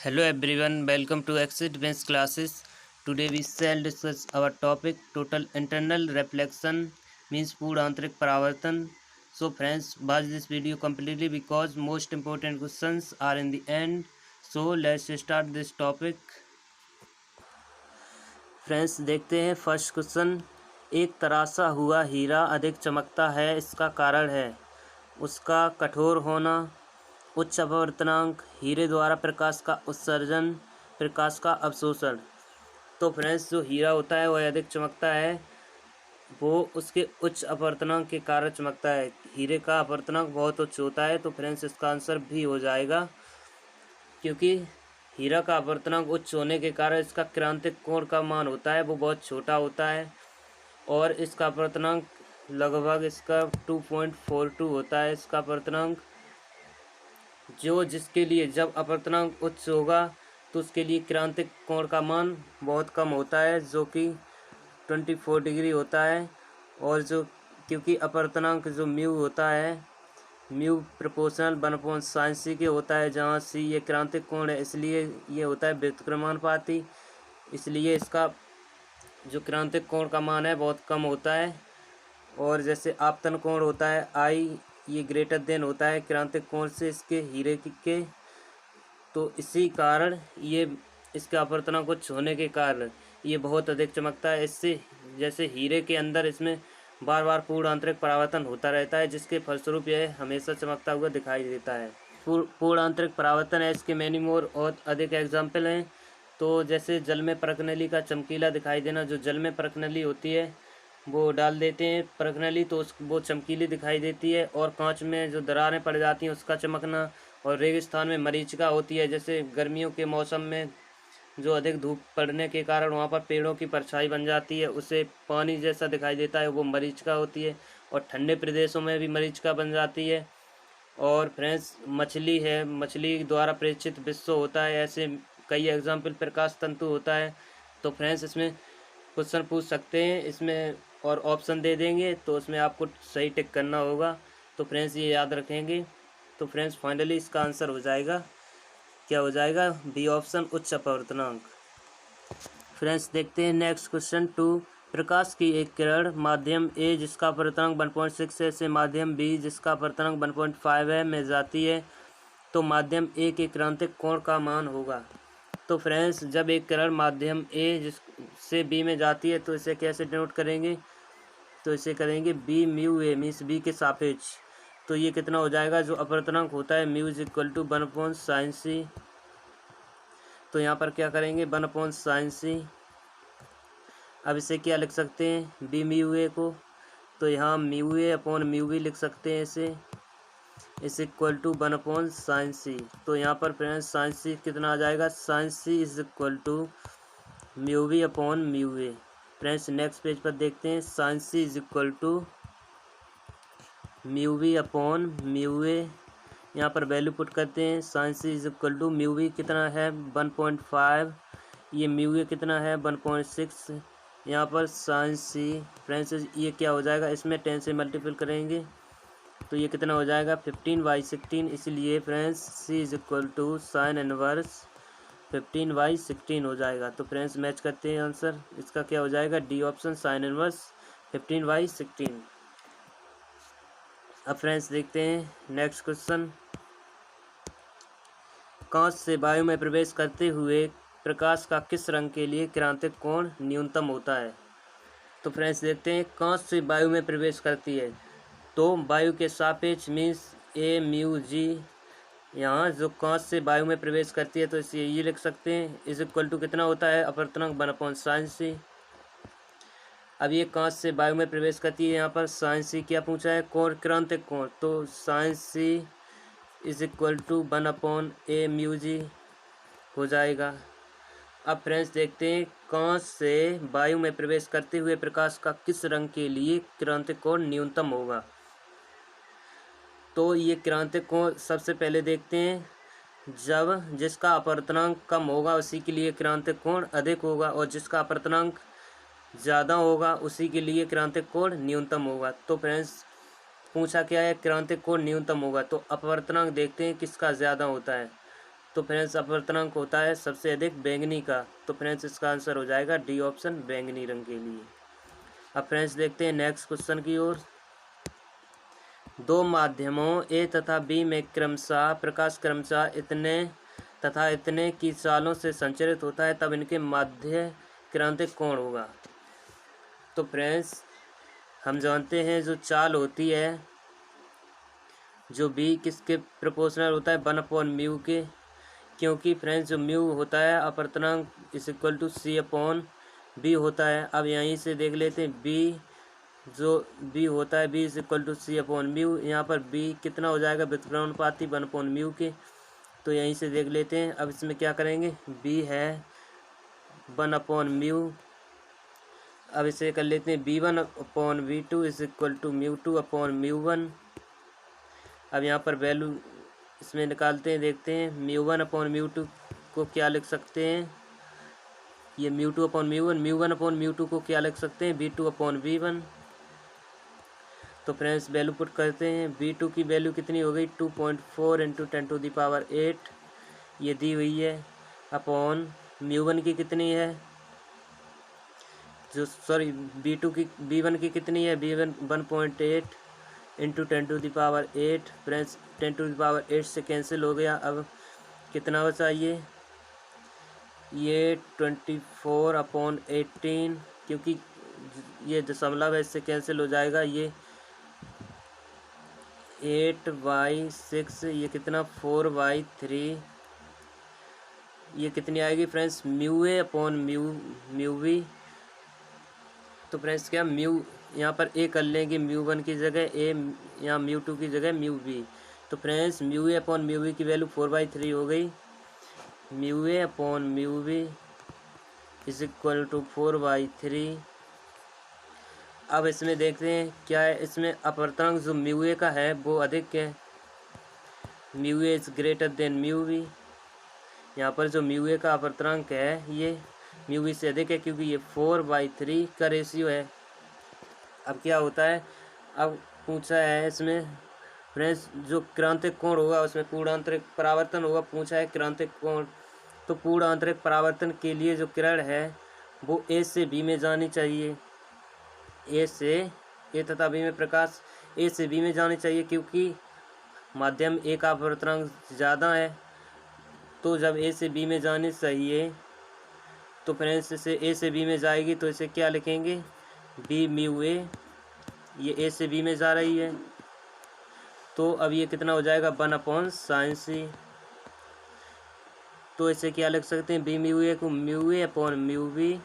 Hello everyone, welcome to Exit Bench classes. Today we shall discuss our topic total internal reflection means पूर्ण आंतरिक परावर्तन. So friends, watch this video completely because most important questions are in the end. So let's start this topic. Friends देखते हैं first question. एक तराशा हुआ हीरा अधिक चमकता है, इसका कारण है उसका कठोर होना, उच्च अपवर्तनांक, हीरे द्वारा प्रकाश का उत्सर्जन, प्रकाश का अवशोषण. तो फ्रेंड्स जो हीरा होता है वह अधिक चमकता है, वो उसके उच्च अपवर्तनांक के कारण चमकता है. हीरे का अपवर्तनांक बहुत उच्च होता है, तो फ्रेंड्स इसका आंसर भी हो जाएगा, क्योंकि हीरा का अपवर्तनांक उच्च होने के कारण इसका क्रांतिक कोण का मान होता है वो बहुत छोटा होता है, और इसका अपवर्तनांक लगभग इसका 2.42 होता है. इसका अपवर्तनांक जिसके लिए जब अपवर्तनांक उच्च होगा तो उसके लिए क्रांतिक कोण का मान बहुत कम होता है, जो कि 24 डिग्री होता है. और जो क्योंकि अपवर्तनांक जो म्यू होता है, म्यू प्रोपोर्शनल 1/sin के होता है, जहाँ सी ये क्रांतिक कोण है, इसलिए ये होता है व्युत्क्रमानुपाती. इसलिए इसका जो क्रांतिक कोण का मान है बहुत कम होता है. और जैसे आपतन कोण होता है आई, ये ग्रेटर देन होता है क्रांतिक कोण से इसके हीरे के. तो इसी कारण ये इसका अपवर्तनांक उच्च होने के कारण ये बहुत अधिक चमकता है. इससे जैसे हीरे के अंदर इसमें बार बार पूर्ण आंतरिक परावर्तन होता रहता है, जिसके फलस्वरूप यह हमेशा चमकता हुआ दिखाई देता है. पूर्ण आंतरिक परावर्तन है, इसके मैनी मोर और अधिक एग्जाम्पल हैं. तो जैसे जल में परखनली का चमकीला दिखाई देना, जो जल में परखनली होती है वो डाल देते हैं परखनली तो वो चमकीली दिखाई देती है. और कांच में जो दरारें पड़ जाती हैं उसका चमकना, और रेगिस्तान में मरीचिका होती है, जैसे गर्मियों के मौसम में जो अधिक धूप पड़ने के कारण वहाँ पर पेड़ों की परछाई बन जाती है, उसे पानी जैसा दिखाई देता है, वो मरीचिका होती है. और ठंडे प्रदेशों में भी मरीचिका बन जाती है. और फ्रेंड्स मछली है, मछली द्वारा प्रेक्षित विश्व होता है, ऐसे कई एग्जाम्पल. प्रकाश तंतु होता है. तो फ्रेंड्स इसमें क्वेश्चन पूछ सकते हैं इसमें, और ऑप्शन दे देंगे तो उसमें आपको सही टिक करना होगा. तो फ्रेंड्स ये याद रखेंगे. तो फ्रेंड्स फाइनली इसका आंसर हो जाएगा, क्या हो जाएगा, बी ऑप्शन, उच्च अपवर्तनांक. फ्रेंड्स देखते हैं नेक्स्ट क्वेश्चन 2. प्रकाश की एक किरण माध्यम ए जिसका अपवर्तनांक 1.6 है से माध्यम बी जिसका अपवर्तनांक 1.5 है में जाती है, तो माध्यम ए के क्रांतिक कोण का मान होगा. तो फ्रेंड्स जब एक किरण माध्यम ए जिससे बी में जाती है तो इसे कैसे डिनोट करेंगे, तो इसे करेंगे B mu A means B के सापेक्ष. तो ये कितना हो जाएगा, जो अपवर्तनांक होता है mu is equal to 1/sin. तो यहाँ पर क्या करेंगे 1/sin. अब इसे क्या लिख सकते हैं बी म्यू ए को, तो यहाँ mu A upon mu B लिख सकते हैं इसे, इस इक्वल टू 1/sin. तो यहाँ पर फ्रेंड्स sin कितना आ जाएगा, sin is equal to mu B upon mu A. Friends next page पर देखते हैं, sin is equal to mu B upon mu A. यहाँ पर वैल्यू पुट करते हैं, sin is equal to mu B कितना है 1.5, ये म्यू ए कितना है 1.6. यहाँ पर sin फ्रेंड्स ये क्या हो जाएगा, इसमें 10 से मल्टीपल करेंगे तो ये कितना हो जाएगा 15/16. इसलिए friends C is equal to sine inverse 15/16 हो जाएगा. तो फ्रेंड्स मैच करते हैं आंसर, इसका क्या हो जाएगा, डी ऑप्शन, साइन इनवर्स 15/16. अब फ्रेंड्स देखते हैं नेक्स्ट क्वेश्चन. कांच से वायु में प्रवेश करते हुए प्रकाश का किस रंग के लिए क्रांतिक कोण न्यूनतम होता है. तो फ्रेंड्स देखते हैं, कांच से वायु में प्रवेश करती है तो वायु के सापेक्ष मीन्स ए म्यू जी. यहाँ जो कांच से वायु में प्रवेश करती है तो इसे ये लिख सकते हैं, इज इक्वल टू कितना होता है अपवर्तनांक 1/sin. अब ये कांच से वायु में प्रवेश करती है, यहाँ पर sin क्या पूछा है, कोण क्रांतिक कोण, तो sin is equal to 1/a mu G हो जाएगा. अब फ्रेंड्स देखते हैं, कांच से वायु में प्रवेश करते हुए प्रकाश का किस रंग के लिए क्रांतिक कोण न्यूनतम होगा. तो ये क्रांतिक कोण सबसे पहले देखते हैं, जब जिसका अपवर्तनांक कम होगा उसी के लिए क्रांतिक कोण अधिक होगा, और जिसका अपवर्तनांक ज़्यादा होगा उसी के लिए क्रांतिक कोण न्यूनतम होगा. तो फ्रेंड्स पूछा क्या है, क्रांतिक कोण न्यूनतम होगा, तो अपवर्तनांक देखते हैं किसका ज़्यादा होता है. तो फ्रेंड्स अपवर्तनांक होता है सबसे अधिक बैंगनी का। तो फ्रेंड्स इसका आंसर हो जाएगा डी ऑप्शन, बैंगनी रंग के लिए। अब फ्रेंड्स देखते हैं नेक्स्ट क्वेश्चन की ओर। दो माध्यमों ए तथा बी में क्रमशः प्रकाश क्रमशः इतने तथा इतने की चालों से संचरित होता है, तब इनके माध्य क्रांतिक कोण होगा। तो फ्रेंड्स हम जानते हैं जो चाल होती है, जो बी किसके प्रोपोर्शनल होता है, 1/म्यू के, क्योंकि फ्रेंड्स जो म्यू होता है अपवर्तनांक is equal to C upon B होता है। अब यहीं से देख लेते हैं बी, जो बी होता है B is equal to C upon mu. यहाँ पर बी कितना हो जाएगा, व्युत्क्रमानुपाती 1/म्यू के। तो यहीं से देख लेते हैं। अब इसमें क्या करेंगे, बी है 1/म्यू। अब इसे कर लेते हैं B1/V2 इज इक्वल टू μ2/μ1। अब यहाँ पर वैल्यू इसमें निकालते हैं, देखते हैं μ1/μ2 को क्या लिख सकते हैं, ये μ2/μ1, μ1/μ2 को क्या लिख सकते हैं, B2/V1। तो फ्रेंड्स वैल्यू पुट करते हैं। V2 की वैल्यू कितनी हो गई, 2.4 × 10⁸, ये दी हुई है, अपॉन μ1 की कितनी है, जो सॉरी B1 की कितनी है, B1 1.8 × 10⁸। फ्रेंड्स 10⁸ से कैंसिल हो गया। अब कितना बचा, ये 24/18, क्योंकि ये दशमलव है, इससे कैंसिल हो जाएगा। ये 8/6, ये कितना 4/3, ये कितनी आएगी फ्रेंड्स, μA/μV। तो फ्रेंड्स क्या म्यू यहाँ पर ए कर लेंगे, μ1 की जगह ए, यहाँ μ2 की जगह μV। तो फ्रेंड्स μA/μV की वैल्यू 4/3 हो गई। μA/μV is equal to 4/3। अब इसमें देखते हैं क्या है, इसमें अपवर्तनांक जो μA का है वो अधिक है, μA is greater than μV। यहाँ पर जो μA का अपवर्तनांक है ये μV से अधिक है, क्योंकि ये 4/3 का रेशियो है। अब क्या होता है, अब पूछा है इसमें फ्रेंड्स जो क्रांतिक कोण होगा उसमें पूर्ण आंतरिक परावर्तन होगा, पूछा है क्रांतिक कोण। तो पूर्ण आंतरिक परावर्तन के लिए जो किरण है वो ए से बी में जानी चाहिए, ए तथा बी में प्रकाश ए से बी में जानी चाहिए, क्योंकि माध्यम ए का अपवर्तनांक ज़्यादा है। तो जब ए से बी में जानी चाहिए तो फ्रेंड्स इसे ए से बी में जाएगी, तो इसे क्या लिखेंगे, B/μA, ये ए से बी में जा रही है। तो अब ये कितना हो जाएगा, 1/sin²। तो इसे क्या लिख सकते हैं, B/μA को μA/μV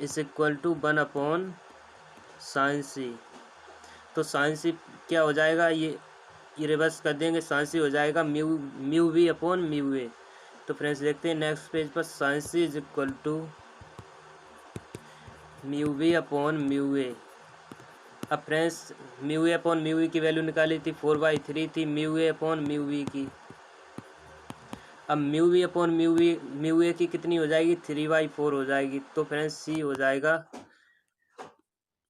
is equal to 1/sin²। तो sin² क्या हो जाएगा, ये रिवर्स कर देंगे, sin² हो जाएगा μV/μA। तो फ्रेंड्स देखते हैं नेक्स्ट पेज पर, sin² is equal to μV/μA। अब फ्रेंड्स μA/μV की वैल्यू निकाली थी, 4/3 थी μA/μV की। अब μV/μA की कितनी हो जाएगी, 3/4 हो जाएगी। तो फ्रेंड्स सी हो जाएगा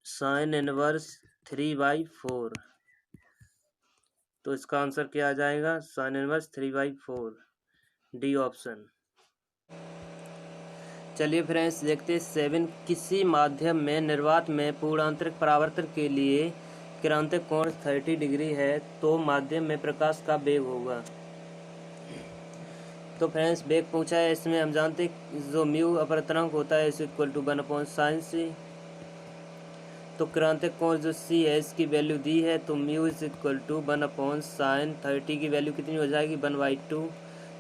sin 1 3/4। तो इसका आंसर क्या आ जाएगा, sin 1 3/4, डी ऑप्शन। चलिए फ्रेंड्स देखते हैं 7, किसी माध्यम में निर्वात में पूर्णांतरिक परावर्तन के लिए क्रांतिक कोण 30 डिग्री है, तो माध्यम में प्रकाश का वेग होगा। तो फ्रेंड्स वेग पूछा है, इसमें हम जानते हैं जो म्यू अपवर्तनांक होता है इज इक्वल टू 1/sin²। तो क्रांतिक कोण जो सी है इसकी वैल्यू दी है, तो mu is equal to 1/sin 30 की वैल्यू कितनी हो जाएगी, 1/2।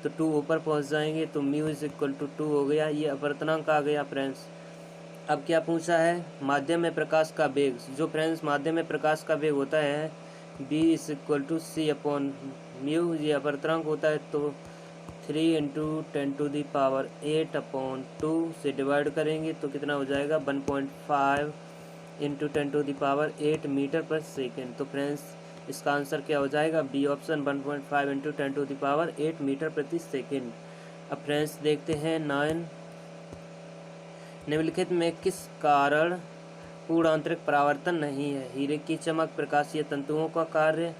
तो 2 ऊपर पहुंच जाएंगे, तो म्यू इज इक्वल टू 2 हो गया, ये अपवर्तनांक आ गया फ्रेंड्स। अब क्या पूछा है, माध्यम में प्रकाश का वेग। जो फ्रेंड्स माध्यम में प्रकाश का वेग होता है b is equal to c/μ, ये अपवर्तनांक होता है। तो 3 × 10⁸/2 से डिवाइड करेंगे तो कितना हो जाएगा, 1.5 × 10⁸ मीटर पर सेकेंड। तो फ्रेंड्स इसका आंसर क्या हो जाएगा, बी ऑप्शन, 1.5 × 10⁸ मीटर प्रति सेकेंड। अब फ्रेंड्स देखते हैं 9, निम्नलिखित में किस कारण पूर्ण आंतरिक परावर्तन नहीं है, हीरे की चमक, प्रकाशीय तंतुओं का कार्य,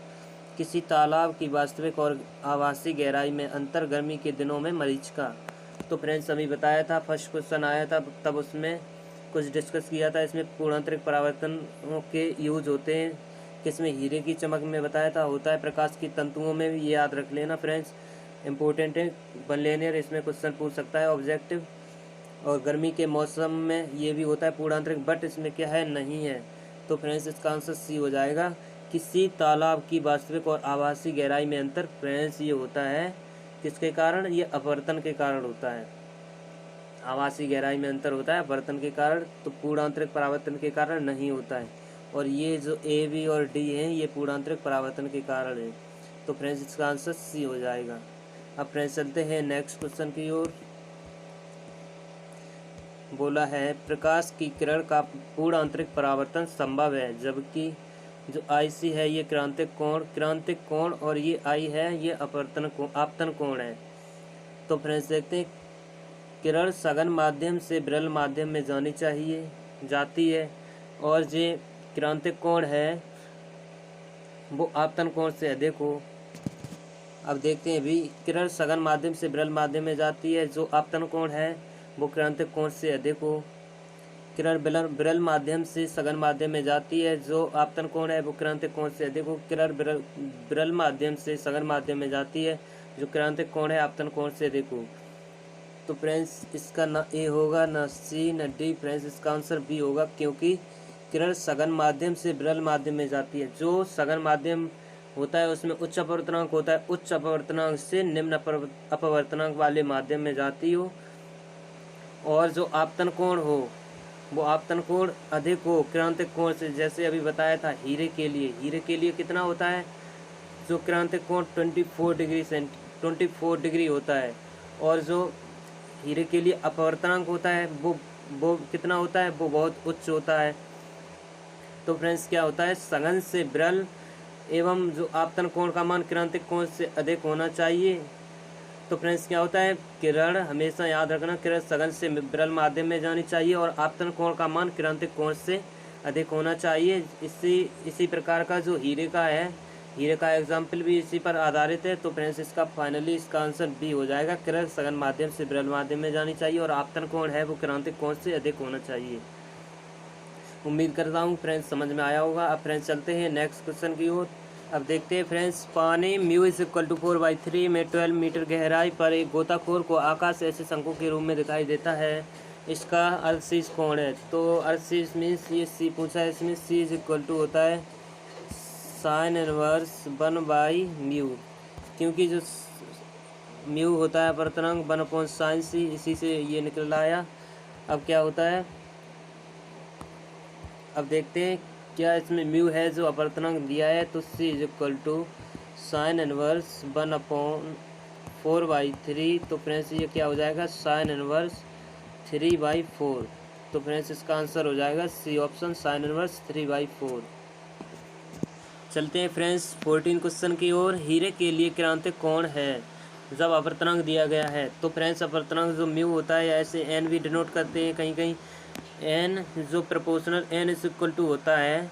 किसी तालाब की वास्तविक और आभासी गहराई में अंतर, गर्मी के दिनों में मरीचिका। तो फ्रेंड्स अभी बताया था, फर्स्ट क्वेश्चन आया था तब उसमें कुछ डिस्कस किया था। इसमें पूर्णांतरिक परावर्तनों के यूज होते हैं किसमें, हीरे की चमक में बताया था, होता है प्रकाश की तंतुओं में भी, ये याद रख लेना फ्रेंड्स, इंपॉर्टेंट है। बनलेनियर इसमें क्वेश्चन पूछ सकता है ऑब्जेक्टिव। और गर्मी के मौसम में ये भी होता है पूर्णांतरिक, बट इसमें क्या है, नहीं है। तो फ्रेंड्स इसका आंसर सी हो जाएगा। किसी तालाब की वास्तविक और आभासी गहराई में अंतर, फ्रेंड्स ये होता है किसके कारण, ये अपवर्तन के कारण होता है। आभासी गहराई में अंतर होता है अपवर्तन के कारण, तो पूर्णांतरिक परावर्तन के कारण नहीं होता है। और ये जो ए बी और डी हैं ये पूर्णांतरिक परावर्तन के कारण है। तो फ्रेंड्स इसका आंसर सी हो जाएगा। अब फ्रेंड्स चलते हैं नेक्स्ट क्वेश्चन की ओर। बोला है प्रकाश की किरण का पूर्णांतरिक परावर्तन संभव है, जबकि जो आई सी है ये क्रांतिक कोण और ये आई है ये आपतन कोण है। तो फ्रेंड्स देखते हैं, किरण सघन माध्यम से विरल माध्यम में जाती है और जो क्रांतिक कोण है वो आपतन कोण से अधिक हो। अब देखते हैं भी, किरण सघन माध्यम से विरल माध्यम में जाती है, जो आपतन कोण है वो क्रांतिक कोण से अधिक हो। किरण विरल माध्यम से सघन माध्यम में जाती है, जो आपतन कोण है वो क्रांतिक कोण से अधिक हो। किरण विरल माध्यम से सघन माध्यम में जाती है, जो क्रांतिक कोण है आपतन कोण से अधिक हो। तो फ्रेंड्स इसका ना ए होगा, ना सी, ना डी। फ्रेंड्स इसका आंसर बी होगा, क्योंकि किरण सघन माध्यम से विरल माध्यम में जाती है। जो सघन माध्यम होता है उसमें उच्च अपवर्तनांक होता है, उच्च अपवर्तनांक से निम्न अपवर्तनांक वाले माध्यम में जाती हो। और जो आपतन कोण हो वो आपतन कोण अधिक हो क्रांतिक कोण से। जैसे अभी बताया था हीरे के लिए कितना होता है, जो क्रांतिक कोण 24 डिग्री होता है। और जो हीरे के लिए अपवर्तनांक होता है वो कितना होता है, वो बहुत उच्च होता है। तो फ्रेंड्स क्या होता है, सघन से विरल एवं जो आपतन कोण का मान क्रांतिक कोण से अधिक होना चाहिए। तो फ्रेंड्स क्या होता है, किरण हमेशा याद रखना, किरण सघन से विरल माध्यम में जानी चाहिए और आपतन कोण का मान क्रांतिक कोण से अधिक होना चाहिए। इसी प्रकार का जो हीरे का एग्जाम्पल भी इसी पर आधारित है। तो फ्रेंड्स इसका फाइनली इसका आंसर बी हो जाएगा, किरण सघन माध्यम से विरल माध्यम में जानी चाहिए और आपतन कोण है वो क्रांतिक कोण से अधिक होना चाहिए। उम्मीद करता हूँ फ्रेंड्स समझ में आया होगा। अब फ्रेंड्स चलते हैं नेक्स्ट क्वेश्चन की ओर। अब देखते हैं फ्रेंड्स, पानी म्यू = 4/3 में 12 मीटर गहराई पर एक गोताखोर को आकाश ऐसे शंकु के रूप में दिखाई देता है, इसका अर्धशीर्ष कौन है। तो अर्धशीर्ष मीन्स ये सी पूछा है, इसमें सी = होता है sin इनवर्स 1/μ, क्योंकि जो म्यू होता है अपवर्तनांक 1/sin c, इसी से ये निकल आया। अब क्या होता है, अब देखते हैं क्या इसमें म्यू है जो अपवर्तनांक दिया है। तो c = sin इनवर्स 1/4/3। तो फ्रेंड्स ये क्या हो जाएगा, sin इनवर्स 3/4। तो फ्रेंड्स इसका आंसर हो जाएगा सी ऑप्शन, sin इनवर्स 3/4। चलते हैं फ्रेंड्स 14 क्वेश्चन की ओर। हीरे के लिए क्रांतिक कोण है जब अपवर्तनांक दिया गया है। तो फ्रेंड्स अपवर्तनांक जो म्यू होता है, ऐसे एन भी डिनोट करते हैं कहीं कहीं, एन जो प्रोपोर्शनल n = होता है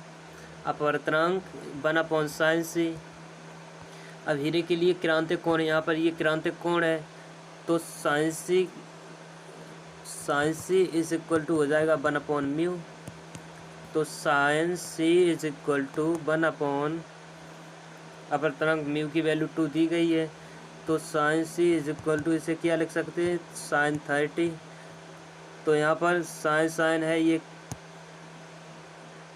अपवर्तनांक 1/sin c। अब हीरे के लिए क्रांतिक कोण, यहाँ पर ये क्रांतिक कोण है, तो sin c = हो जाएगा 1/μ। तो sin c = 1/, अपवर्तनांक म्यू की वैल्यू 2 दी गई है, तो sin c = इसे क्या लिख सकते हैं, sin 30। तो यहाँ पर sin है ये,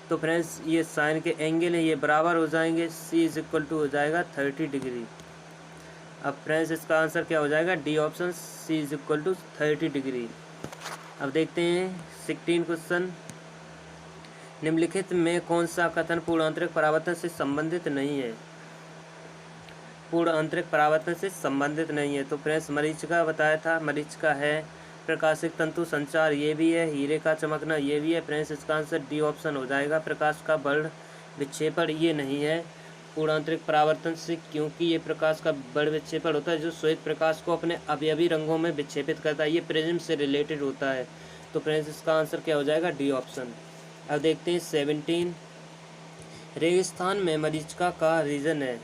तो फ्रेंड्स ये साइन के एंगल है, ये बराबर हो जाएंगे, c = हो जाएगा 30 डिग्री। अब फ्रेंड्स इसका आंसर क्या हो जाएगा, डी ऑप्शन, c = 30 डिग्री। अब देखते हैं 16 क्वेश्चन। निम्नलिखित में कौन सा कथन पूर्णांतरिक परावर्तन से संबंधित नहीं है। पूर्णांतरिक परावर्तन से संबंधित नहीं है। तो फ्रेंड्स मरीचिका बताया था, मरीचिका है, प्रकाशिक तंतु संचार ये भी है, हीरे का चमकना ये भी है। फ्रेंड्स इसका आंसर डी ऑप्शन हो जाएगा, प्रकाश का बल विक्षेपण ये नहीं है पूर्णांतरिक परावर्तन से, क्योंकि ये प्रकाश का बल विक्षेपण होता है जो श्वेत प्रकाश को अपने अवयवी रंगों में विक्षेपित करता है, ये प्रिज्म से रिलेटेड होता है। तो फ्रेंड्स इसका आंसर क्या हो जाएगा, डी ऑप्शन। अब देखते हैं 17। रेगिस्तान में मरीचिका का रीजन है,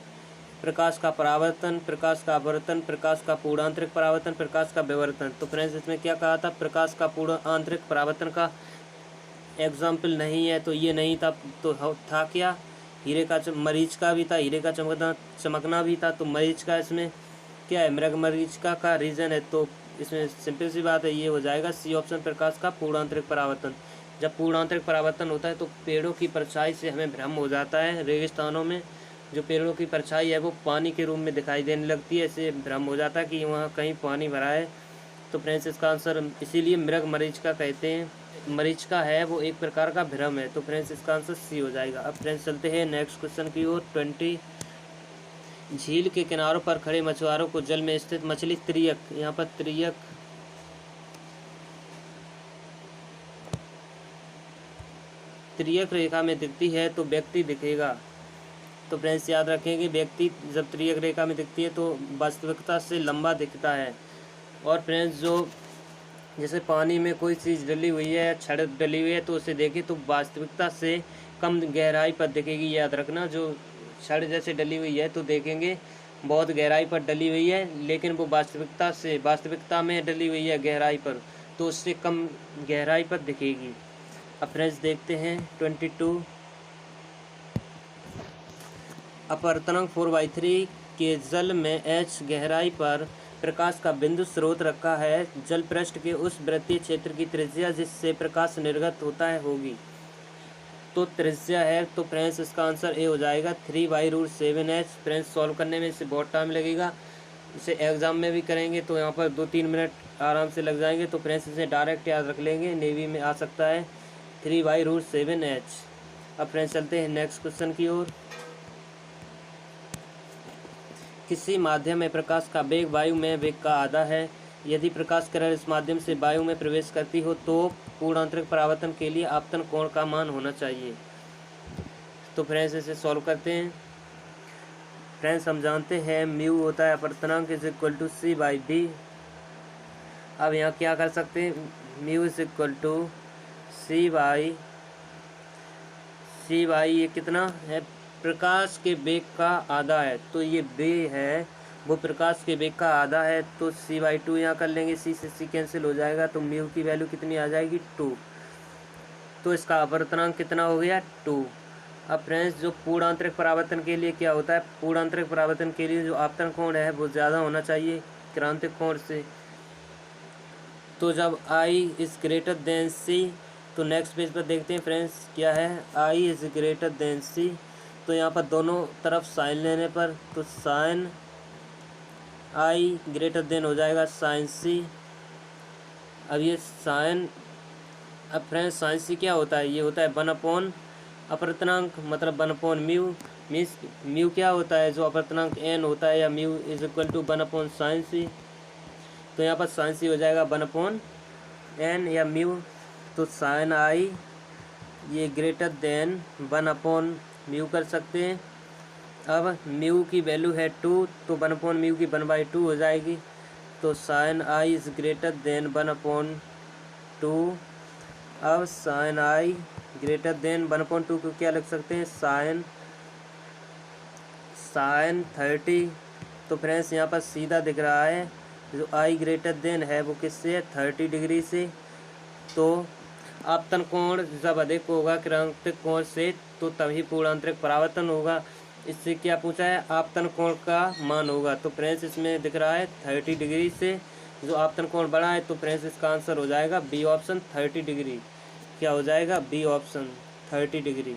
प्रकाश का परावर्तन, प्रकाश का अपवर्तन, प्रकाश का पूर्णांतरिक परावर्तन, प्रकाश का विवर्तन। तो फ्रेंड्स इसमें क्या कहा था, प्रकाश का पूर्णांतरिक परावर्तन का एग्जाम्पल नहीं है, तो ये नहीं था, तो था क्या, हीरे का मरीच का भी था, हीरे का चमकना भी था, तो मरीच का इसमें क्या है, मृग मरीचिका का रीजन है, तो इसमें सिंपल सी बात है, ये हो जाएगा सी ऑप्शन, प्रकाश का पूर्णांतरिक परावर्तन। जब पूर्णांतरिक परावर्तन होता है तो पेड़ों की परछाई से हमें भ्रम हो जाता है, रेगिस्तानों में जो पेड़ों की परछाई है वो पानी के रूप में दिखाई देने लगती है, इससे भ्रम हो जाता है कि वहाँ कहीं पानी भरा है। तो फ्रेंड्स इसका आंसर इसीलिए मृग मरीचिका कहते हैं, मरीचिका है वो एक प्रकार का भ्रम है, तो फ्रेंड्स इसका आंसर सी हो जाएगा। अब फ्रेंड्स चलते हैं नेक्स्ट क्वेश्चन की ओर। 20, झील के किनारों पर खड़े मछुआरों को जल में स्थित मछली त्रियक, यहाँ पर त्रियक रेखा में दिखती है तो व्यक्ति दिखेगा। तो फ्रेंड्स याद रखेंगे, व्यक्ति जब त्रियक रेखा में दिखती है तो वास्तविकता से लंबा दिखता है। और फ्रेंड्स जो जैसे पानी में कोई चीज़ डली हुई है या छड़ डली हुई है तो उसे देखें तो वास्तविकता से कम गहराई पर दिखेगी, याद रखना। जो छड़ जैसे डली हुई है तो देखेंगे बहुत गहराई पर डली हुई है, लेकिन वो वास्तविकता में डली हुई है गहराई पर, तो उससे कम गहराई पर दिखेगी। अब फ्रेंड्स देखते हैं 22, अपवर्तनांक 4/3 के जल में h गहराई पर प्रकाश का बिंदु स्रोत रखा है, जल पृष्ठ के उस वृत्तीय क्षेत्र की त्रिज्या जिससे प्रकाश निर्गत होता है होगी। तो त्रिज्या है, तो फ्रेंड्स इसका आंसर ए हो जाएगा 3/√7h। फ्रेंड्स सॉल्व करने में इसे बहुत टाइम लगेगा, इसे एग्जाम में भी करेंगे तो यहाँ पर 2-3 मिनट आराम से लग जाएंगे, तो फ्रेंड्स इसे डायरेक्ट याद रख लेंगे, नेवी में आ सकता है 3/√7h। अब फ्रेंड्स चलते हैं नेक्स्ट क्वेश्चन की ओर। किसी माध्यम में प्रकाश का वेग वायु में वेग का आधा है, यदि प्रकाश किरण इस माध्यम से वायु में प्रवेश करती हो तो पूर्णांतरिक परावर्तन के लिए आपतन कोण का मान होना चाहिए। तो फ्रेंड्स इसे सॉल्व करते हैं। फ्रेंड्स हम जानते हैं म्यू होता है अपवर्तनांक = c/d। अब यहाँ क्या कर सकते हैं, म्यू = c/, ये कितना है, प्रकाश के वेग का आधा है, तो ये वे है वो प्रकाश के वेग का आधा है, तो c/2 यहाँ कर लेंगे, c से c कैंसिल हो जाएगा, तो म्यू की वैल्यू कितनी आ जाएगी 2। तो इसका अपवर्तनांक कितना हो गया 2। अब फ्रेंड्स जो पूर्णांतरिक परावर्तन के लिए क्या होता है, पूर्णांतरिक परावर्तन के लिए जो आपतन कोण है वो ज़्यादा होना चाहिए क्रांतिक कोण से। तो जब I > c, तो नेक्स्ट पेज पर देखते हैं फ्रेंड्स क्या है, I > c, तो यहाँ पर दोनों तरफ साइन लेने पर तो साइन I हो जाएगा साइन c। अब ये साइन, अब फ्रेंड्स साइन c क्या होता है, ये होता है 1/, अपवर्तनांक मतलब 1/μ, मीन्स म्यू क्या होता है, जो अपवर्तनांक n होता है, या म्यू = 1/sin c। तो यहाँ पर साइन c हो जाएगा 1/n या म्यू, तो साइन I ये > 1/μ कर सकते हैं। अब म्यू की वैल्यू है 2, तो 1/μ की 1/2 हो जाएगी, तो साइन I > 1/2। अब साइन I > 1/2 को क्या लिख सकते हैं, साइन 30। तो फ्रेंड्स यहाँ पर सीधा दिख रहा है, जो I है वो किससे है, 30 डिग्री से। तो आपतन कोण जब अधिक होगा क्रांतिक कोण से तो तभी पूर्णांतरिक परावर्तन होगा। इससे क्या पूछा है, आपतन कोण का मान होगा। तो फ्रेंड्स इसमें दिख रहा है 30 डिग्री से जो आपतन कोण बढ़ा है, तो फ्रेंड्स इसका आंसर हो जाएगा बी ऑप्शन 30 डिग्री। क्या हो जाएगा, बी ऑप्शन 30 डिग्री।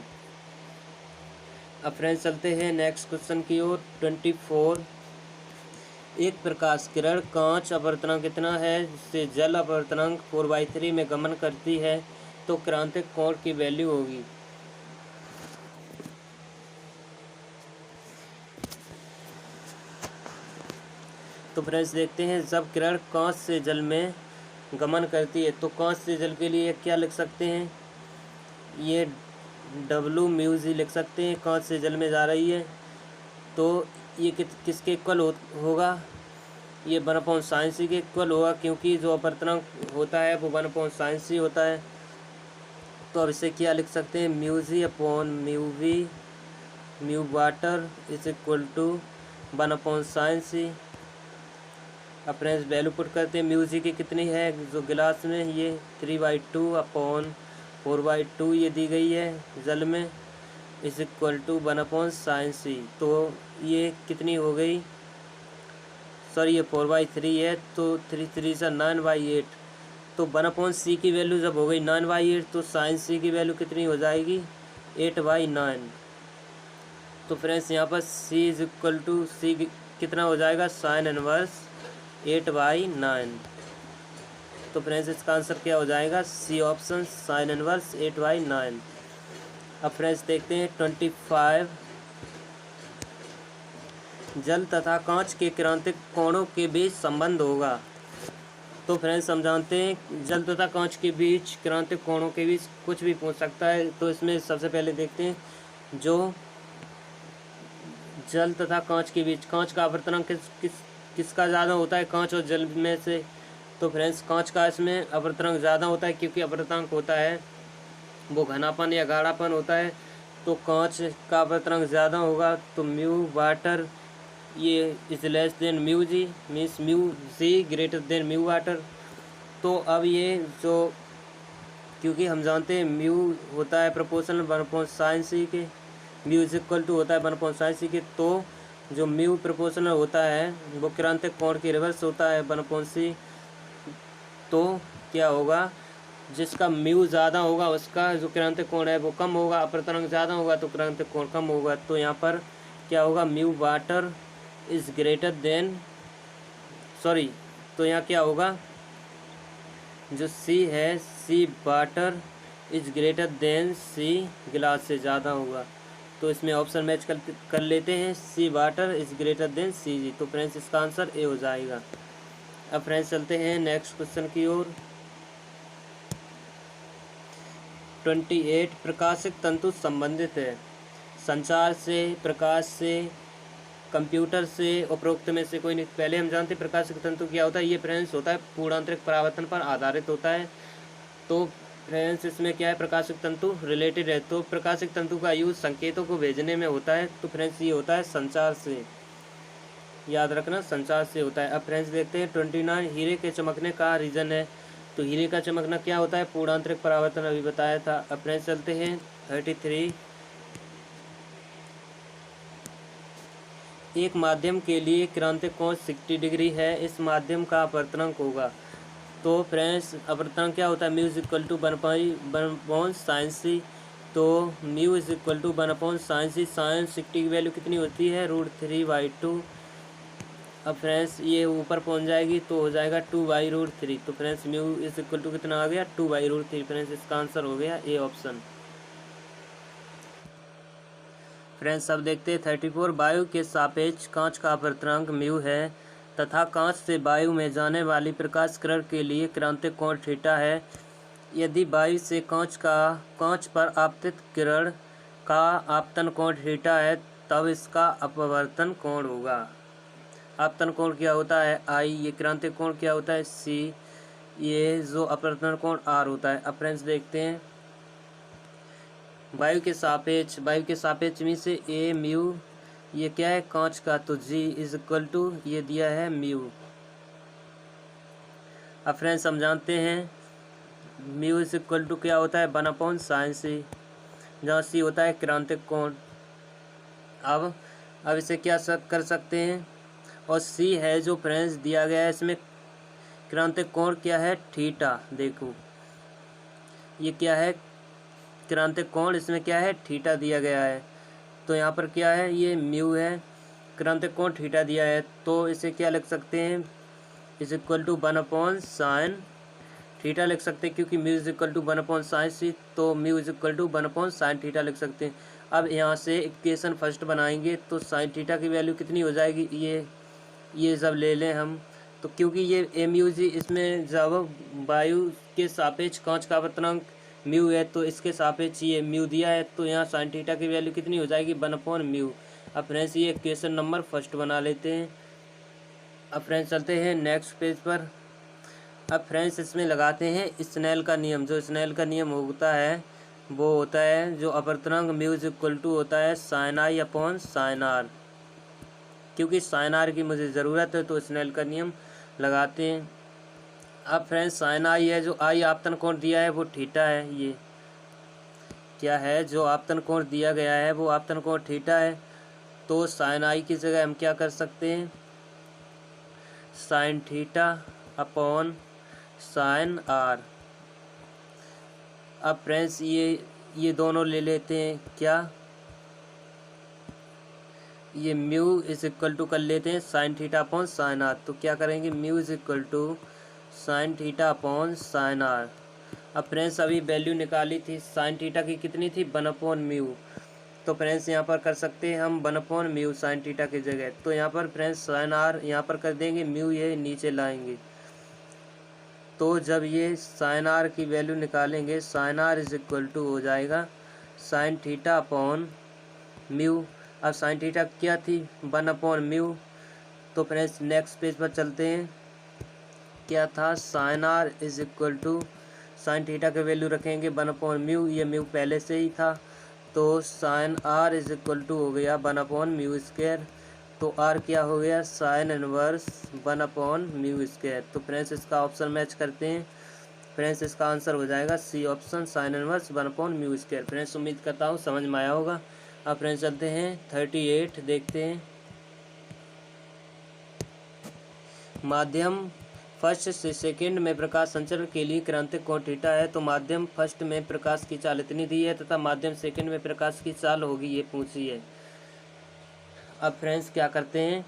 अब फ्रेंड्स चलते हैं नेक्स्ट क्वेश्चन की ओर। 24, एक प्रकाश किरण कांच अपवर्तनांक कितना है जिससे जल अपवर्तनांक 4/3 में गमन करती है, तो क्रांतिक कोण की वैल्यू होगी। तो फ्रेंड्स देखते हैं, जब किरण कांच से जल में गमन करती है तो कांच से जल के लिए क्या लिख सकते हैं, ये Wμg लिख सकते हैं, कांच से जल में जा रही है तो ये किसके इक्वल होगा, ये 1/sin c के इक्वल होगा, क्योंकि जो अपवर्तनांक होता है वो 1/sin c होता है। तो अब इसे क्या लिख सकते हैं, μg/μv mu water = 1/sin c। अब फ्रेंड्स वैल्यू पुट करते हैं। म्यूजिक की कितनी है जो गिलास में, ये 3/2/4/2 ये दी गई है जल में, is equal to 1/sin c। तो ये कितनी हो गई, सॉरी ये 4/3 है, तो 3 से 9/8। तो 1/c की वैल्यू जब हो गई 9/8 तो sin c की वैल्यू कितनी हो जाएगी 8/9। तो फ्रेंड्स यहाँ पर c इज इक्वल टू सी कितना हो जाएगा sin इनवर्स 8/9। तो फ्रेंड्स इसका आंसर क्या हो जाएगा, सी ऑप्शन sin इनवर्स 8/9। अब फ्रेंड्स देखते हैं 25, जल तथा कांच के क्रांतिक कोणों के बीच संबंध होगा। तो फ्रेंड्स हम जानते हैं जल तथा कांच के बीच क्रांतिक कोणों के बीच कुछ भी पूछ सकता है। तो इसमें सबसे पहले देखते हैं जो जल तथा कांच के बीच, कांच का अपवर्तनांक किसका ज़्यादा होता है कांच और जल में से। तो फ्रेंड्स कांच का इसमें अपवर्तनांक ज़्यादा होता है, क्योंकि अपवर्तनांक होता है वो घनापन या गाढ़ापन होता है। तो कांच का अपवर्तनांक ज़्यादा होगा। तो म्यू वाटर ये is less than mu G, means mu G greater than mu water. तो अब ये जो, क्योंकि हम जानते हैं म्यू होता है प्रोपोर्शनल 1/sin c के, म्यू इज इक्वल टू होता है 1/sin c के। तो जो म्यू प्रोपोर्शनल होता है वो क्रांतिक कोण की रिवर्स होता है 1/c। तो क्या होगा, जिसका म्यू ज़्यादा होगा उसका जो क्रांतिक कोण है वो कम होगा, अपवर्तनांक ज़्यादा होगा तो क्रांतिक कोण कम होगा। तो यहाँ पर क्या होगा, mu water is greater than, sorry, तो यहाँ क्या होगा, जो सी है सी वाटर इज़ ग्रेटर देन सी गिलास से ज़्यादा होगा। तो इसमें ऑप्शन मैच कर लेते हैं, सी वाटर इज़ ग्रेटर देन सी जी। तो फ्रेंड्स इसका आंसर ए हो जाएगा। अब फ्रेंड्स चलते हैं नेक्स्ट क्वेश्चन की ओर। 28, प्रकाशिक तंतु संबंधित है संचार से, प्रकाश से, कंप्यूटर से, उपरोक्त में से कोई नहीं। पहले हम जानते हैं प्रकाशिक तंतु क्या होता है। ये फ्रेंड्स होता है पूर्णांतरिक परावर्तन पर आधारित होता है। तो फ्रेंड्स इसमें क्या है, प्रकाशिक तंतु रिलेटेड है। तो प्रकाशिक तंतु का यूज संकेतों को भेजने में होता है। तो फ्रेंड्स ये होता है संचार से, याद रखना संचार से होता है। अब फ्रेंड्स देखते हैं 29, हीरे के चमकने का रीजन है। तो हीरे का चमकना क्या होता है, पूर्णांतरिक परावर्तन, अभी बताया था। अब फ्रेंड्स चलते हैं 33, एक माध्यम के लिए क्रांतिक कोण 60 डिग्री है, इस माध्यम का अपवर्तनांक होगा। तो फ्रेंड्स अपवर्तनांक क्या होता है, mu is equal to 1/sin c। तो mu is equal to 1/sin c, sine 60 की वैल्यू कितनी होती है √3/2। अब फ्रेंड्स ये ऊपर पहुंच जाएगी तो हो जाएगा 2/√3। तो friends mu is equal to कितना आ गया 2/√3। फ्रेंड्स इसका आंसर हो गया ए ऑप्शन। फ्रेंड्स अब देखते हैं 34, वायु के सापेक्ष कांच का अपवर्तनांक म्यू है तथा कांच से वायु में जाने वाली प्रकाश किरण के लिए क्रांतिक कोण थीटा है। यदि वायु से कांच पर आपतित किरण का आपतन कोण थीटा है तब इसका अपवर्तन कोण होगा। आपतन कोण क्या होता है आई, ये क्रांतिक कोण क्या होता है सी, ये जो अपवर्तन कोण आर होता है। अब फ्रेंड्स देखते हैं वायु के सापेक्ष में से ए म्यू, ये क्या है कांच का, तो जी इज इक्वल टू ये दिया है म्यू। अब फ्रेंड्स हम जानते हैं म्यू इज इक्वल टू क्या होता है 1/sin c, जहाँ सी होता है क्रांतिक कोण। अब इसे क्या कर सकते हैं, और सी है जो फ्रेंड्स दिया गया है, इसमें क्रांतिक कोण क्या है थीटा। देखो ये क्या है क्रांतिक कोण, इसमें क्या है थीटा दिया गया है। तो यहाँ पर क्या है, ये म्यू है, क्रांतिक कोण थीटा दिया है। तो इसे क्या लिख सकते हैं, is equal to 1/sin theta लिख सकते हैं, क्योंकि mu is equal to 1/sin c। तो mu is equal to 1/sin theta लिख सकते हैं। अब यहाँ से इक्वेशन फर्स्ट बनाएंगे तो sin थीटा की वैल्यू कितनी हो जाएगी, ये जब ले लें हम, तो क्योंकि ये एम यू जी, इसमें जब वायु के सापेक्ष कांच का अपवर्तनांक म्यू है तो इसके सापेक्ष ये म्यू दिया है, तो यहाँ sin थीटा की वैल्यू कितनी हो जाएगी 1/म्यू। अब फ्रेंड्स ये इक्वेशन नंबर फर्स्ट बना लेते हैं। अब फ्रेंड्स चलते हैं नेक्स्ट पेज पर। अब फ्रेंड्स इसमें लगाते हैं स्नेल का नियम। जो स्नेल का नियम होता है वो होता है जो अपवर्तनांक म्यू इज इक्वल टू होता है sin i/sin r। क्योंकि साइन आर की मुझे ज़रूरत है तो स्नेल का नियम लगाते हैं। अब फ्रेंड्स साइन आई है, जो आई आपतन कोण दिया है वो थीटा है। ये क्या है, जो आपतन कोण दिया गया है वो आपतन कोण थीटा है। तो साइन आई की जगह हम क्या कर सकते हैं, sine theta upon sine R. अब फ्रेंड्स ये दोनों ले लेते हैं, क्या ये म्यू इज इक्वल टू कर लेते हैं sine theta upon sine R. तो क्या करेंगे, mu is equal to sine theta upon sine R. अब फ्रेंड्स अभी वैल्यू निकाली थी साइन थीटा की, कितनी थी, 1 अपॉन म्यू। तो फ्रेंड्स यहाँ पर कर सकते हैं हम 1 अपॉन म्यू साइन थीटा की जगह। तो यहाँ पर फ्रेंड्स साइन आर यहाँ पर कर देंगे, म्यू ये नीचे लाएंगे। तो जब ये साइन आर की वैल्यू निकालेंगे, sine R is equal to हो जाएगा साइन थीटा अपॉन म्यू। अब साइन थीटा क्या थी, 1 अपॉन म्यू। तो फ्रेंड्स नेक्स्ट पेज पर चलते हैं, क्या था, sine R is equal to sine theta के वैल्यू रखेंगे 1 अपॉन म्यू, ये म्यू पहले से ही था। तो sine R is equal to हो गया 1 अपॉन म्यू स्क्वायर। तो आर क्या हो गया, साइन इनवर्स 1 अपॉन म्यू स्क्वायर। तो फ्रेंड्स इसका ऑप्शन मैच करते हैं। फ्रेंड्स इसका आंसर हो जाएगा सी ऑप्शन, साइन इनवर्स 1 अपॉन म्यू स्क्वायर। फ्रेंड्स उम्मीद करता हूँ समझ में आया होगा। अब फ्रेंड्स चलते हैं 38 देखते हैं। माध्यम फर्स्ट से सेकंड में प्रकाश संचरण के लिए क्रांतिक कोण थीटा है। तो माध्यम फर्स्ट में प्रकाश की चाल इतनी दी है तथा माध्यम सेकंड में प्रकाश की चाल होगी, ये पूछी है। अब फ्रेंड्स क्या करते हैं,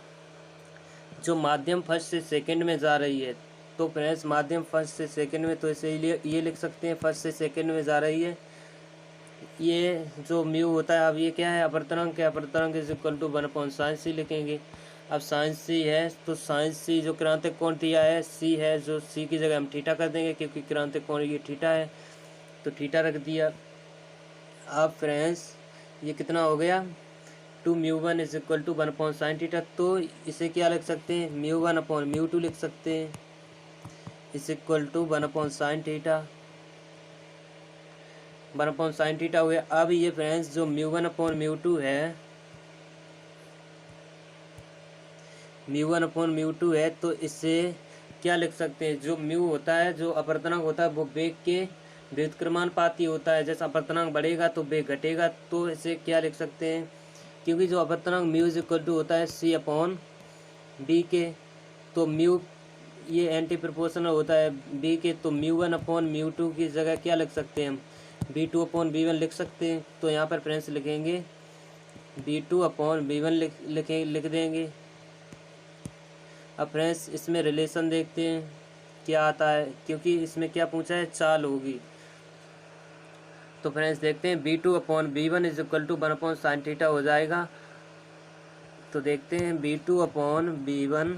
जो माध्यम फर्स्ट से सेकंड में जा रही है, तो फ्रेंड्स माध्यम फर्स्ट से सेकंड में, तो इसे ये लिख सकते हैं फर्स्ट से सेकंड में जा रही है। ये जो म्यू होता है, अब ये क्या है, अपवर्तनांक है, अपवर्तनांक is equal to 1 upon sine C लिखेंगे। अब साइन सी है तो साइन सी जो क्रांतिक कोण दिया है सी है, जो सी की जगह हम थीटा कर देंगे क्योंकि क्रांतिक कोण ये थीटा है, तो थीटा रख दिया। अब फ्रेंड्स ये कितना हो गया, 2μ1 is equal to 1 upon sine theta. तो इसे क्या लिख सकते हैं, μ1 अपॉन μ2 लिख सकते हैं, is equal to 1 upon sine theta, 1 upon sine theta हो गया। अब ये फ्रेंड्स जो μ1 अपॉन μ2 है, μ1 अपॉन μ2 है, तो इससे क्या लिख सकते हैं, जो म्यू होता है, जो अपवर्तनांक होता है वो वेग के व्युत्क्रमानुपाती होता है। जैसा अपवर्तनांक बढ़ेगा तो वेग घटेगा। तो इसे क्या लिख सकते हैं, क्योंकि जो अपवर्तनांक म्यू इज इक्वल टू होता है सी अपॉन बी के, तो म्यू ये एंटी प्रोपोर्शनल होता है बी के, तो μ1 अपॉन μ2 की जगह क्या लिख सकते हैं हम, b2 अपॉन b1 लिख सकते हैं। तो यहाँ पर फ्रेंड्स लिखेंगे b2 अपॉन b1 लिख देंगे। अब फ्रेंड्स इसमें रिलेशन देखते हैं क्या आता है, क्योंकि इसमें क्या पूछा है, चाल होगी। तो फ्रेंड्स देखते हैं b2 upon b1 is equal to 1 upon sine theta हो जाएगा। तो देखते हैं b2 upon b1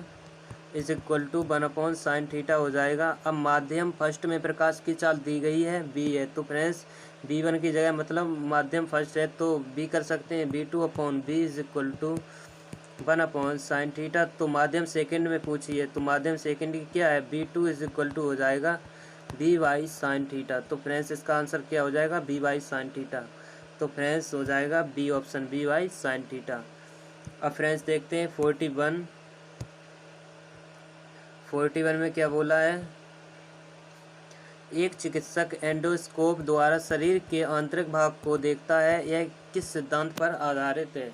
is equal to 1 upon sine theta हो जाएगा। अब माध्यम फर्स्ट में प्रकाश की चाल दी गई है b है, तो फ्रेंड्स b1 की जगह, मतलब माध्यम फर्स्ट है तो b कर सकते हैं, b2 upon b is equal to 1 upon sine theta. तो माध्यम सेकंड में पूछी है, तो माध्यम सेकंड की क्या है, b2 इज इक्वल टू हो जाएगा b बाई साइन थीटा। तो फ्रेंड्स इसका आंसर क्या हो जाएगा, b बाई साइन थीटा। तो फ्रेंड्स हो जाएगा B option, b by sine theta. अब फ्रेंड्स देखते हैं 41 में क्या बोला है, एक चिकित्सक एंडोस्कोप द्वारा शरीर के आंतरिक भाग को देखता है, यह किस सिद्धांत पर आधारित है।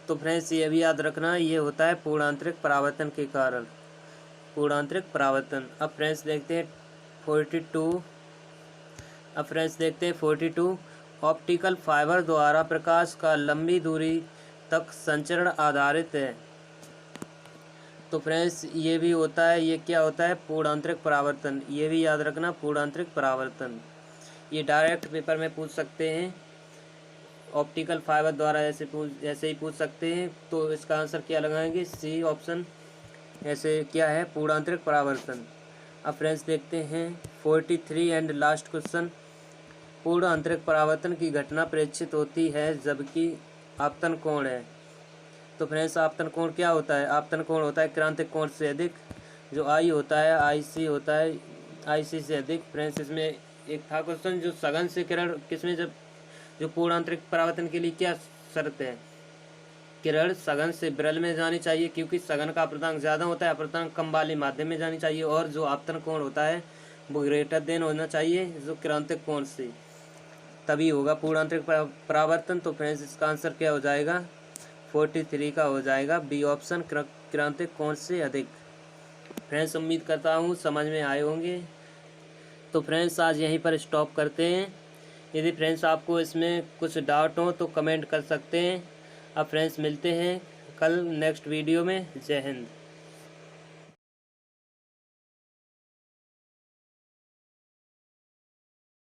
तो फ्रेंड्स ये भी याद रखना, ये होता है पूर्णांतरिक परावर्तन के कारण, पूर्णांतरिक परावर्तन। अब फ्रेंड्स देखते हैं 42 ऑप्टिकल फाइबर द्वारा प्रकाश का लंबी दूरी तक संचरण आधारित है। तो फ्रेंड्स ये भी होता है, ये क्या होता है, पूर्णांतरिक परावर्तन। ये भी याद रखना, पूर्णांतरिक परावर्तन। ये डायरेक्ट पेपर में पूछ सकते हैं, ऑप्टिकल फाइबर द्वारा ऐसे ही पूछ सकते हैं। तो इसका आंसर क्या लगाएंगे, सी ऑप्शन, ऐसे क्या है, पूर्णांतरिक परावर्तन। अब फ्रेंड्स देखते हैं 43 एंड लास्ट क्वेश्चन, पूर्ण आंतरिक परावर्तन की घटना प्रेक्षित होती है जबकि आपतन कोण है। तो फ्रेंड्स आपतन कोण क्या होता है, आपतन कोण होता है क्रांतिक कोण से अधिक, जो आई होता है, आई सी होता है, आई सी से अधिक। फ्रेंड्स इसमें एक था क्वेश्चन जो सघन से किरण किसमें जब जो पूर्णांतरिक परावर्तन के लिए क्या शर्त है। किरण सघन से विरल में जानी चाहिए क्योंकि सघन का अपर्तनांक ज़्यादा होता है, अपर्तनांक कम वाले माध्यम में जानी चाहिए, और जो आपतन कोण होता है वो ग्रेटर देन होना चाहिए जो क्रांतिक कोण से, तभी होगा पूर्णांतरिक परावर्तन। तो फ्रेंड्स इसका आंसर क्या हो जाएगा, 43 का हो जाएगा बी ऑप्शन, क्रांतिक कोण से अधिक। फ्रेंड्स उम्मीद करता हूँ समझ में आए होंगे। तो फ्रेंड्स आज यहीं पर स्टॉप करते हैं। यदि फ्रेंड्स आपको इसमें कुछ डाउट हो तो कमेंट कर सकते हैं। अब फ्रेंड्स मिलते हैं कल नेक्स्ट वीडियो में। जय हिंद।